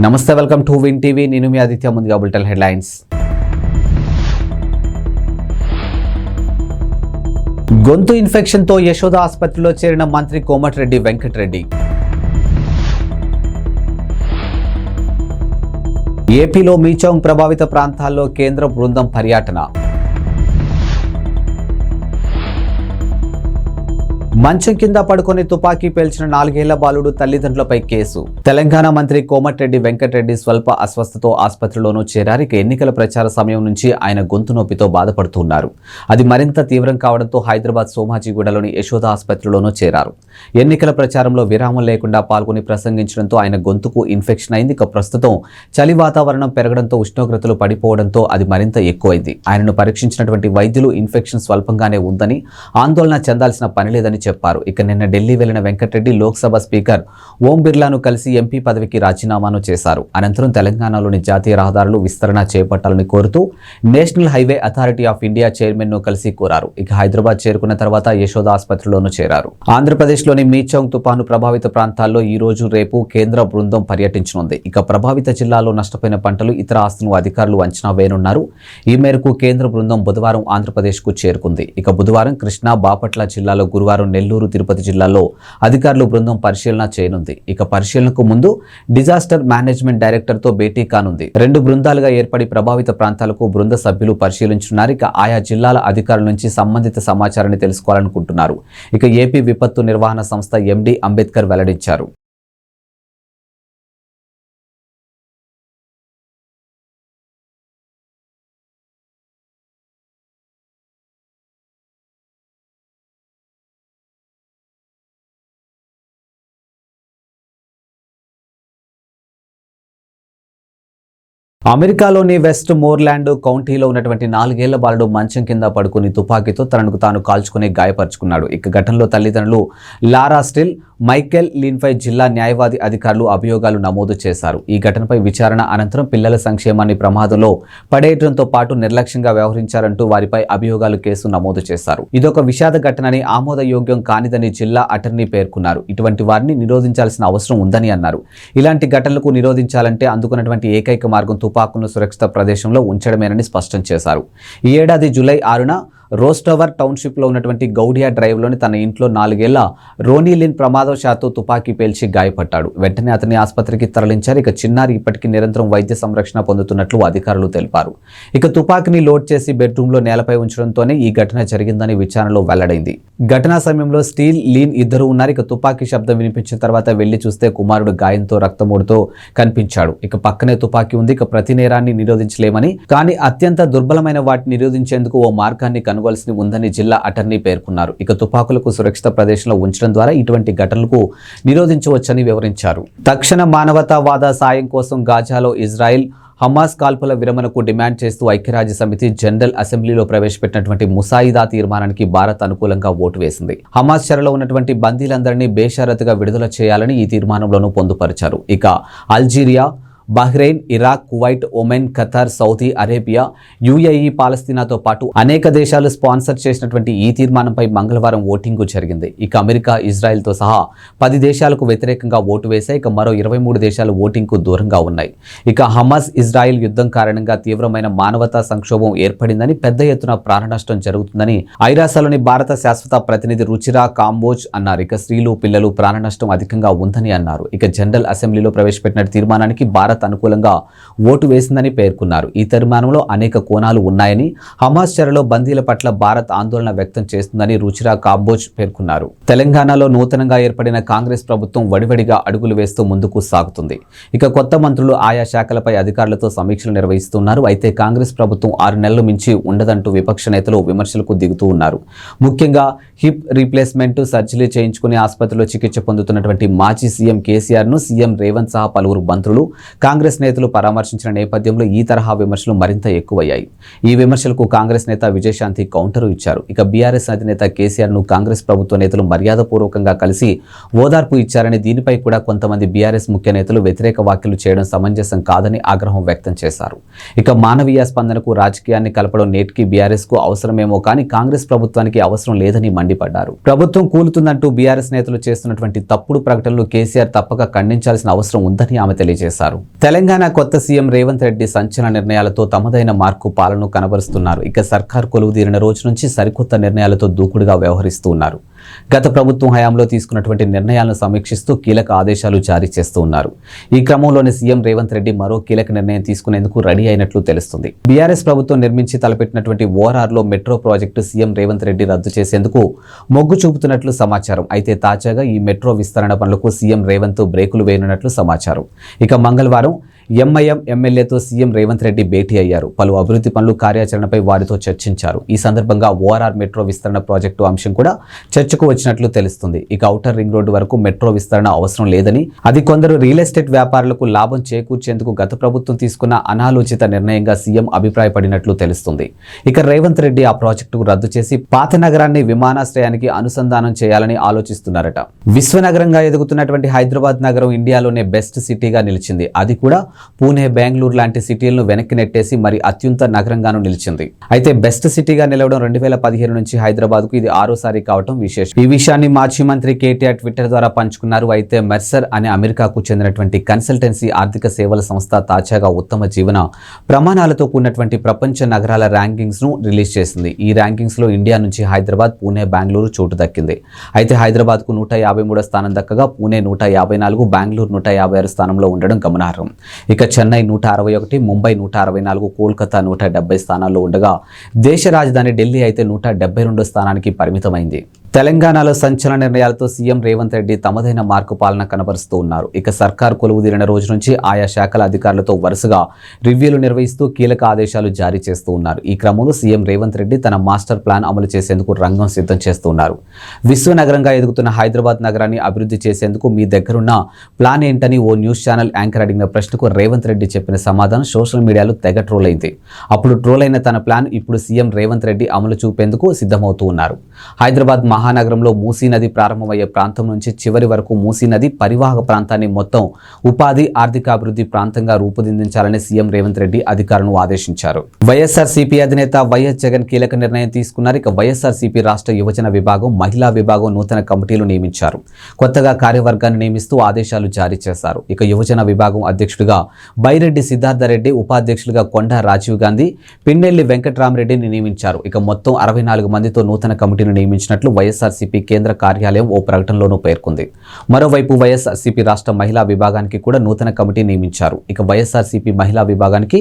నమస్తే, welcome to win TV. నేను మీ ఆదిత్య. ముందుగా బులెటిన్ హెడ్లైన్స్. గొంతు ఇన్ఫెక్షన్తో యశోద ఆసుపత్రిలో చేరిన మంత్రి కోమటిరెడ్డి వెంకటరెడ్డి. ఏపీలో మీచౌంగ్ ప్రభావిత ప్రాంతాల్లో కేంద్ర బృందం పర్యటన. మంచం కింద పడుకొని తుపాకీ పేల్చిన 4 ఏళ్ల బాలుడు తల్లిదండ్రులపై కేసు. తెలంగాణ మంత్రి కోమటిరెడ్డి వెంకటరెడ్డి స్వల్ప అస్వస్థతో ఆసుపత్రిలోనూ చేరారు. ఎన్నికల ప్రచార సమయం నుంచి ఆయన గొంతు నొప్పితో బాధపడుతున్నారు. అది మరింత తీవ్రం కావడంతో హైదరాబాద్ సోమాజిగూడలోని యశోద ఆసుపత్రిలోనూ చేరారు. ఎన్నికల ప్రచారంలో విరామం లేకుండా పాల్గొని ప్రసంగించడంతో ఆయన గొంతుకు ఇన్ఫెక్షన్ అయింది. ప్రస్తుతం చలి వాతావరణం పెరగడంతో ఉష్ణోగ్రతలు పడిపోవడంతో అది మరింత ఎక్కువైంది. ఆయనను పరీక్షించినటువంటి వైద్యులు ఇన్ఫెక్షన్ స్వల్పంగానే ఉందని, ఆందోళన చెందాల్సిన పని లేదని చెప్పారు. నిన్న ఢిల్లీ వెళ్లిన వెంకటరెడ్డి లోక్సభ స్పీకర్ ఓం బిర్లాను కలిసి ఎంపీ పదవికి రాజీనామాను చేశారు. అనంతరం తెలంగాణలోని జాతీయ రహదారులు విస్తరణ చేపట్టాలని కోరుతూ national highway authority of India chairman ను కలిసి కోరారు. హైదరాబాద్ చేరుకున్న తర్వాత యశోద ఆసుపత్రిలోనూ చేరారు. ఆంధ్రప్రదేశ్లోని మీచౌంగ్ తుపాను ప్రభావిత ప్రాంతాల్లో ఈ రోజు రేపు కేంద్ర బృందం పర్యటించనుంది. ప్రభావిత జిల్లాలో నష్టపోయిన పంటలు, ఇతర ఆస్తులను అధికారులు అంచనా వేయనున్నారు. ఈ మేరకు కేంద్ర బృందం బుధవారం ఆంధ్రప్రదేశ్ కు చేరుకుంది. బుధవారం కృష్ణా, బాపట్ల జిల్లాలో, గురువారం నెల్లూరు, తిరుపతి జిల్లాల్లో అధికారులు బృందం పరిశీలన చేయనుంది. పరిశీలనకు ముందు డిజాస్టర్ మేనేజ్మెంట్ డైరెక్టర్ తో భేటీ కానుంది. 2 బృందాలుగా ఏర్పడి ప్రభావిత ప్రాంతాలకు బృంద సభ్యులు పరిశీలించున్నారు. ఆయా జిల్లాల అధికారుల నుంచి సంబంధిత సమాచారాన్ని తెలుసుకోవాలనుకుంటున్నారు. ఏపీ విపత్తు నిర్వహణ సంస్థ ఎండీ అంబేద్కర్ వెల్లడించారు. అమెరికాలోని వెస్ట్ మోర్లాండ్ కౌంటీలో ఉన్నటువంటి 4 ఏళ్ల బాలుడు మంచం కింద పడుకుని తుపాకీతో తనకు తాను కాల్చుకుని గాయపరుచుకున్నాడు. ఘటనలో తల్లిదండ్రులు లారా స్టిల్, మైకెల్ లీన్పై జిల్లా న్యాయవాది అధికారులు అభియోగాలు నమోదు చేశారు. ఈ ఘటనపై విచారణ అనంతరం పిల్లల సంక్షేమాన్ని ప్రమాదంలో పడేయడంతో పాటు నిర్లక్ష్యంగా వ్యవహరించారంటూ వారిపై అభియోగాలు కేసు నమోదు చేశారు. ఇదొక విషాద ఘటనని, ఆమోదయోగ్యం కానిదని జిల్లా అటర్నీ పేర్కొన్నారు. ఇటువంటి వారిని నిరోధించాల్సిన అవసరం ఉందని అన్నారు. ఇలాంటి ఘటనలకు నిరోధించాలంటే అందుకున్నటువంటి ఏకైక మార్గం తుపాకులను సురక్షిత ప్రదేశంలో ఉంచడమేనని స్పష్టం చేశారు. ఈ ఏడాది జూలై 6న రోస్టవర్ టౌన్షిప్ లో ఉన్నటువంటి గౌడియా డ్రైవ్ లోని తన ఇంట్లో 4 ఏళ్ల రోనీలిన్ ప్రమాదవశాత్తు తుపాకీ పేల్చి గాయపడ్డాడు. వెంటనే అతన్ని ఆసుపత్రికి తరలించారు. చిన్నారి ఇప్పటికీ నిరంతరం వైద్య సంరక్షణ పొందుతున్నట్లు అధికారులు తెలిపారు. తుపాకీని లోడ్ చేసి బెడ్రూమ్ లో నేలపై ఉంచడంతోనే ఈ ఘటన జరిగిందని విచారణలో వెల్లడైంది. ఘటనా సమయంలో స్టీల్, లీన్ ఇద్దరు ఉన్నారు. తుపాకీ శబ్దం వినిపించిన తర్వాత వెళ్లి చూస్తే కుమారుడు గాయంతో రక్తమూడుతో కనిపించాడు. పక్కనే తుపాకీ ఉంది. ప్రతి నేరాన్ని నిరోధించలేమని, కానీ అత్యంత దుర్బలమైన వాటిని నిరోధించేందుకు ఓ మార్గాన్ని కనుగొల్సి ఉందని జిల్లా అటర్నీ పేర్కొన్నారు. తుపాకులకు సురక్షిత ప్రదేశంలో ఉంచడం ద్వారా ఇటువంటి ఘటనలకు నిరోధించవచ్చని వివరించారు. తక్షణ మానవతావాద సాయం కోసం గాజాలో ఇజ్రాయెల్ హమాస్ కాల్పుల విరమణకు డిమాండ్ చేస్తూ ఐక్యరాజ్య సమితి జనరల్ అసెంబ్లీలో ప్రవేశపెట్టినటువంటి ముసాయిదా తీర్మానానికి భారత్ అనుకూలంగా ఓటు వేసింది. హమాస్ చెరలో ఉన్నటువంటి బందీలందరినీ బేషరతుగా విడుదల చేయాలని ఈ తీర్మానంలోనూ పొందుపరిచారు. Algeria, Bahrain, Iraq, Kuwait, Oman, Qatar, Saudi Arabia, UAE, పాలస్తీనాతో పాటు అనేక దేశాలు స్పాన్సర్ చేసినటువంటి ఈ తీర్మానంపై మంగళవారం ఓటింగ్ జరిగింది. అమెరికా, ఇజ్రాయెల్తో సహా 10 దేశాలకు వ్యతిరేకంగా ఓటు వేశాయి. మరో 23 దేశాలు ఓటింగ్ కు దూరంగా ఉన్నాయి. హమాస్ ఇజ్రాయెల్ యుద్ధం కారణంగా తీవ్రమైన మానవతా సంక్షోభం ఏర్పడిందని, పెద్ద ఎత్తున ప్రాణనష్టం జరుగుతుందని ఐరాసలోని భారత శాశ్వత ప్రతినిధి రుచిరా కాంబోజ్ అన్నారు. స్త్రీలు, పిల్లలు ప్రాణనష్టం అధికంగా ఉందని అన్నారు. జనరల్ అసెంబ్లీలో ప్రవేశపెట్టిన తీర్మానానికి భారత్ అనుకూలంగా ఓటు వేసిందని పేర్కొన్నారు. ఈ తీర్మానంలో అనేక కోణాలు ఉన్నాయని, హమాస్ చెరలో బందీల పట్ల భారత్ ఆందోళన వ్యక్తం చేస్తుందని రుచిరా కాంబోజ్ పేర్కొన్నారు. తెలంగాణలో నూతనంగా ఏర్పడిన కాంగ్రెస్ ప్రభుత్వం వడివడిగా అడుగులు వేస్తూ ముందుకు సాగుతుంది. కొత్త మంత్రులు ఆయా శాఖలపై అధికారులతో సమీక్షలు నిర్వహిస్తున్నారు. అయితే కాంగ్రెస్ ప్రభుత్వం 6 నెలలు మించి ఉండదంటూ విపక్ష నేతలు విమర్శలకు దిగుతూ ఉన్నారు. ముఖ్యంగా హిప్ రీప్లేస్మెంట్ సర్జరీ చేయించుకుని ఆసుపత్రిలో చికిత్స పొందుతున్నటువంటి మాజీ సీఎం కేసీఆర్ ను సీఎం రేవంత్ సహా పలువురు మంత్రులు, కాంగ్రెస్ నేతలు పరామర్శించిన నేపథ్యంలో ఈ తరహా విమర్శలు మరింత ఎక్కువయ్యాయి. ఈ విమర్శలకు కాంగ్రెస్ నేత విజయశాంతి కౌంటర్ ఇచ్చారు. బీఆర్ఎస్ అధినేత కేసీఆర్ ను కాంగ్రెస్ ప్రభుత్వ నేతలు మర్యాదపూర్వకంగా కలిసి ఓదార్పు ఇచ్చారని, దీనిపై కూడా కొంతమంది బీఆర్ఎస్ ముఖ్య నేతలు వ్యతిరేక వ్యాఖ్యలు చేయడం సమంజసం కాదని ఆగ్రహం వ్యక్తం చేశారు. మానవీయ స్పందనకు రాజకీయాన్ని కలపడం నేటికి బీఆర్ఎస్ కు అవసరమేమో కానీ కాంగ్రెస్ ప్రభుత్వానికి అవసరం లేదని మండిపడ్డారు. ప్రభుత్వం కూలుతుందంటూ బీఆర్ఎస్ నేతలు చేస్తున్నటువంటి తప్పుడు ప్రకటనలు కేసీఆర్ తప్పక ఖండించాల్సిన అవసరం ఉందని ఆమె తెలియజేశారు. తెలంగాణ కొత్త సీఎం రేవంత్ రెడ్డి సంచలన నిర్ణయాలతో తమదైన మార్కు పాలనను కనబరుస్తున్నారు. ఇక సర్కార్ కొలువుదీరిన రోజు నుంచి సరికొత్త నిర్ణయాలతో దూకుడుగా వ్యవహరిస్తూ ఉన్నారు. గత ప్రభుత్వం హయాంలో తీసుకున్నటువంటి నిర్ణయాలను సమీక్షిస్తూ కీలక ఆదేశాలు జారీ చేస్తూ ఉన్నారు. ఈ క్రమంలోనే సీఎం రేవంత్ రెడ్డి మరో కీలక నిర్ణయం తీసుకునేందుకు రెడీ అయినట్లు తెలుస్తుంది. బీఆర్ఎస్ ప్రభుత్వం నిర్మించి తలపెట్టినటువంటి ఓఆర్ఆర్లో metro project CM Revanth Reddy రద్దు చేసేందుకు మొగ్గు చూపుతున్నట్లు సమాచారం. అయితే తాజాగా ఈ మెట్రో విస్తరణ పనులకు సీఎం రేవంత్ బ్రేకులు వేయనున్నట్లు సమాచారం. ఇక మంగళవారం ఎంఐఎం ఎమ్మెల్యేతో సీఎం రేవంత్ రెడ్డి భేటీ అయ్యారు. పలు అభివృద్ధి పనులు కార్యాచరణపై వారితో చర్చించారు. ఈ సందర్భంగా ఓఆర్ఆర్ మెట్రో విస్తరణ ప్రాజెక్టు అంశం కూడా చర్చకు వచ్చినట్లు తెలుస్తుంది. ఇక ఔటర్ రింగ్ రోడ్డు వరకు మెట్రో విస్తరణ అవసరం లేదని, అది కొందరు రియల్ ఎస్టేట్ వ్యాపారులకు లాభం చేకూర్చేందుకు గత ప్రభుత్వం తీసుకున్న అనాలోచిత నిర్ణయంగా సీఎం అభిప్రాయపడినట్లు తెలుస్తుంది. ఇక రేవంత్ రెడ్డి ఆ ప్రాజెక్టుకు రద్దు చేసి పాత నగరాన్ని విమానాశ్రయానికి అనుసంధానం చేయాలని ఆలోచిస్తున్నారట. విశ్వనగరంగా ఎదుగుతున్నటువంటి హైదరాబాద్ నగరం ఇండియాలోనే బెస్ట్ సిటీగా నిలిచింది. అది కూడా పూణే, బెంగళూరు లాంటి సిటీలను వెనక్కి నెట్టేసి మరి అత్యున్నత నగరంగాను నిలిచింది. అయితే బెస్ట్ సిటీగా నిలవడం 2015 నుంచి హైదరాబాద్కు ఇది 6సారి కావడం విశేషం. ఈ విషయాన్ని మాజీ మంత్రి కేటీఆర్ ట్విట్టర్ ద్వారా పంచుకున్నారు. అయితే మెర్సర్ అనే అమెరికాకు చెందినటువంటి కన్సల్టెన్సీ ఆర్థిక సేవల సంస్థ తాజాగా ఉత్తమ జీవన ప్రమాణాలతో కూడినటువంటి ప్రపంచ నగరాల ర్యాంకింగ్స్ ను రిలీజ్ చేసింది. ఈ ర్యాంకింగ్స్ లో ఇండియా నుంచి హైదరాబాద్, పూణే, బెంగళూరు చోటు దక్కింది. అయితే హైదరాబాద్ కు 153వ స్థానం దక్కగా పూణే 154, బెంగళూరు 156 స్థానంలో ఉండడం గమనార్హం. ఇక చెన్నై 161, ముంబై 164, కోల్కతా 170 స్థానాల్లో ఉండగా దేశ రాజధాని ఢిల్లీ అయితే 172 స్థానానికి పరిమితమైంది. తెలంగాణలో సంచలన నిర్ణయాలతో సీఎం రేవంత్ రెడ్డి తమదైన మార్కు పాలన కనబరుస్తూ ఉన్నారు. ఇక సర్కార్ కొలువుదీరిన రోజు నుంచి ఆయా శాఖల అధికారులతో వరుసగా రివ్యూలు నిర్వహిస్తూ కీలక ఆదేశాలు జారీ చేస్తూ ఉన్నారు. ఈ క్రమంలో సీఎం రేవంత్ రెడ్డి తన మాస్టర్ ప్లాన్ అమలు చేసేందుకు రంగం సిద్ధం చేస్తూ ఉన్నారు. విశ్వనగరంగా ఎదుగుతున్న హైదరాబాద్ నగరాన్ని అభివృద్ధి చేసేందుకు మీ దగ్గరున్న ప్లాన్ ఏంటని ఓ న్యూస్ ఛానల్ యాంకర్ అడిగిన ప్రశ్నకు రేవంత్ రెడ్డి చెప్పిన సమాధానం సోషల్ మీడియాలో తెగ ట్రోల్ అయింది. అప్పుడు ట్రోల్ అయిన తన ప్లాన్ ఇప్పుడు సీఎం రేవంత్ రెడ్డి అమలు చూపేందుకు సిద్ధమవుతూ ఉన్నారు. హైదరాబాద్ మహానగరంలో మూసీ నది ప్రారంభమయ్యే ప్రాంతం నుంచి చివరి వరకు మూసీ నది పరివాహక ప్రాంతాన్ని మొత్తం ఉపాధి, ఆర్థికాభివృద్ధి ప్రాంతంగా రూపుదిద్దించాలని సీఎం రేవంత్ రెడ్డి అధికారులను ఆదేశించారు. వైఎస్ఆర్సీపీ అధినేత వైఎస్ జగన్ కీలక నిర్ణయం తీసుకున్నారు. ఇక వైఎస్ఆర్సీపీ రాష్ట్ర యువజన విభాగం, మహిళా విభాగం నూతన కమిటీలు నియమించారు. కొత్తగా కార్యవర్గాన్ని నియమిస్తూ ఆదేశాలు జారీ చేశారు. ఇక యువజన విభాగం అధ్యక్షుడిగా బైరెడ్డి సిద్ధార్థరెడ్డి, ఉపాధ్యక్షులుగా కొండా రాజీవ్ గాంధీ, పిన్నెల్లి వెంకట్రామరెడ్డిని నియమించారు. ఇక మొత్తం 64 మందితో నూతన కమిటీని నియమించినట్లు వైఎస్ఆర్సీపీ కేంద్ర కార్యాలయం ఓ ప్రకటనలోనూ పేర్కొంది. మరోవైపు వైఎస్ఆర్సీపీ రాష్ట్ర మహిళా విభాగానికి కూడా నూతన కమిటీ నియమించారు. ఇక వైఎస్ఆర్సీపీ మహిళా విభాగానికి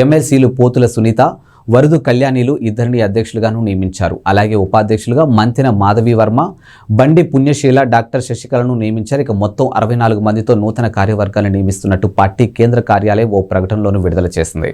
ఎమ్మెల్సీలు పోతుల సునీత, వరదు కళ్యాణిలు ఇద్దరిని అధ్యక్షులుగాను నియమించారు. అలాగే ఉపాధ్యక్షులుగా మంతెన మాధవి వర్మ, బండి పుణ్యశీల, డాక్టర్ శశికళను నియమించారు. ఇక మొత్తం 64 మందితో నూతన కార్యవర్గాన్ని నియమిస్తున్నట్టు పార్టీ కేంద్ర కార్యాలయం ఓ ప్రకటనలోనూ విడుదల చేసింది.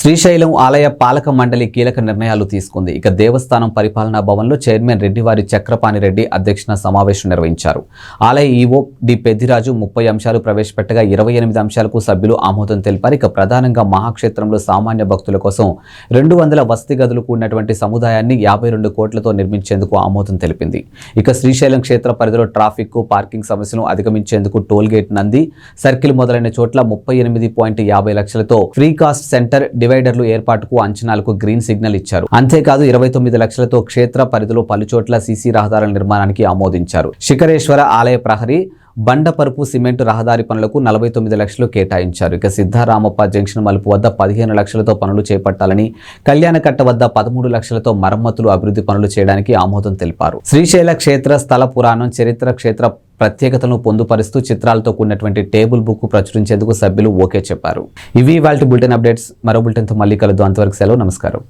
శ్రీశైలం ఆలయ పాలక మండలి కీలక నిర్ణయాలు తీసుకుంది. ఇక దేవస్థానం పరిపాలనా భవన్లో చైర్మన్ రెడ్డివారి చక్రపాణి రెడ్డి అధ్యక్షన సమావేశం నిర్వహించారు. ఆలయ ఈవో డి పెద్దిరాజు 30 అంశాలు ప్రవేశపెట్టగా 28 అంశాలకు సభ్యులు ఆమోదం తెలిపారు. ఇక ప్రధానంగా మహాక్షేత్రంలో సామాన్య భక్తుల కోసం 200 వసతి గదులు కూడినటువంటి సముదాయాన్ని 52 కోట్లతో నిర్మించేందుకు ఆమోదం తెలిపింది. ఇక శ్రీశైలం క్షేత్ర పరిధిలో ట్రాఫిక్, పార్కింగ్ సమస్యలను అధిగమించేందుకు టోల్ గేట్, నంది సర్కిల్ మొదలైన చోట్ల 38.50 లక్షలతో ఫ్రీ కాస్ట్ సెంటర్, డివైడర్లు ఏర్పాటుకు అంచనాలకు గ్రీన్ సిగ్నల్ ఇచ్చారు. అంతేకాదు 29 లక్షలతో క్షేత్ర పరిధిలో పలుచోట్ల సీసీ రహదారుల నిర్మాణానికి ఆమోదించారు. శిఖరేశ్వర ఆలయ ప్రహరీ, బండపరుపు సిమెంట్ రహదారి పనులకు 49 లక్షలు కేటాయించారు. ఇక సిద్ధారామప్ప జంక్షన్ మలుపు వద్ద 15 లక్షలతో పనులు చేపట్టాలని, కళ్యాణకట్ట వద్ద 13 లక్షలతో మరమ్మతులు, అభివృద్ధి పనులు చేయడానికి ఆమోదం తెలిపారు. శ్రీశైల క్షేత్ర స్థల పురాణం, చరిత్ర, క్షేత్ర ప్రత్యేకతలను పొందుపరుస్తూ చిత్రాలతో కూడినటువంటి టేబుల్ బుక్ ప్రచురించేందుకు సభ్యులు ఓకే చెప్పారు. ఇవి వాళ్ళ బులెటిన్ అప్డేట్స్. మరో బులెటిన్తో మళ్ళీ కలుద్దాం. అంతవరకు సెలవు. నమస్కారం.